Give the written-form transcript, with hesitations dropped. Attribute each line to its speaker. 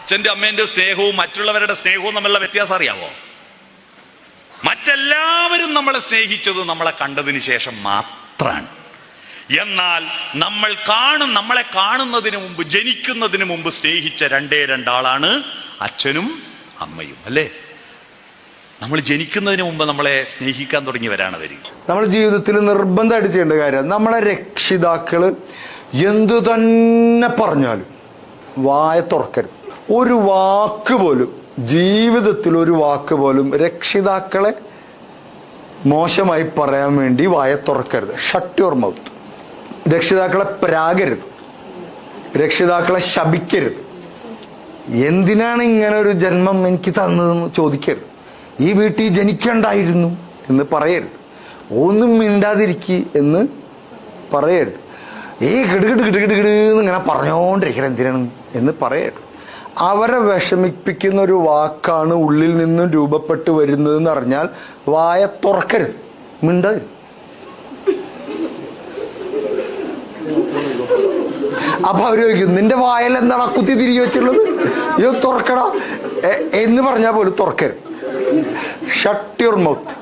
Speaker 1: അച്ഛൻ്റെ അമ്മേൻ്റെ സ്നേഹവും മറ്റുള്ളവരുടെ സ്നേഹവും തമ്മിലുള്ള വ്യത്യാസം അറിയാവോ? മറ്റെല്ലാവരും നമ്മളെ സ്നേഹിച്ചത് നമ്മളെ കണ്ടതിന് ശേഷം മാത്രമാണ്. എന്നാൽ നമ്മളെ കാണുന്നതിന് മുമ്പ്, ജനിക്കുന്നതിന് മുമ്പ് സ്നേഹിച്ച രണ്ടാളാണ് അച്ഛനും അമ്മയും, അല്ലേ? നമ്മൾ ജനിക്കുന്നതിന് മുമ്പ് നമ്മളെ സ്നേഹിക്കാൻ തുടങ്ങിയവരാണ് അവർ.
Speaker 2: നമ്മൾ ജീവിതത്തിൽ നിർബന്ധമായിട്ട് ചെയ്യേണ്ട കാര്യം, നമ്മളെ രക്ഷിതാക്കള് എന്തു തന്നെ പറഞ്ഞാലും വായ തുറക്കരുത്. ഒരു വാക്ക് പോലും, ജീവിതത്തിൽ ഒരു വാക്ക് പോലും രക്ഷിതാക്കളെ മോശമായി പറയാൻ വേണ്ടി വായ തുറക്കരുത്. Shut your mouth. രക്ഷിതാക്കളെ പ്രാകരുത്, രക്ഷിതാക്കളെ ശപിക്കരുത്. എന്തിനാണ് ഇങ്ങനെ ഒരു ജന്മം എനിക്ക് തന്നതെന്ന് ചോദിക്കരുത്. ഈ വീട്ടിൽ ജനിക്കണ്ടായിരുന്നു എന്ന് പറയരുത്. ഒന്നും മിണ്ടാതിരിക്കി എന്ന് പറയരുത്. കിടുകിടുന്ന് ഇങ്ങനെ പറഞ്ഞോണ്ടിരിക്കണം എന്തിനാണ് എന്ന് പറയരുത്. അവരെ വിഷമിപ്പിക്കുന്ന ഒരു വാക്കാണ് ഉള്ളിൽ നിന്നും രൂപപ്പെട്ടു വരുന്നതെന്ന് അറിഞ്ഞാൽ വായ തുറക്കരുത്, മിണ്ടാതിരുത്. അപ്പൊ അവര് ചോദിക്കും, നിന്റെ വായൽ എന്താണ് കുത്തി തിരികെ വെച്ചുള്ളത്, ഇത് തുറക്കടാ എന്ന് പറഞ്ഞാൽ പോലും തുറക്കരുത്. Shut your mouth.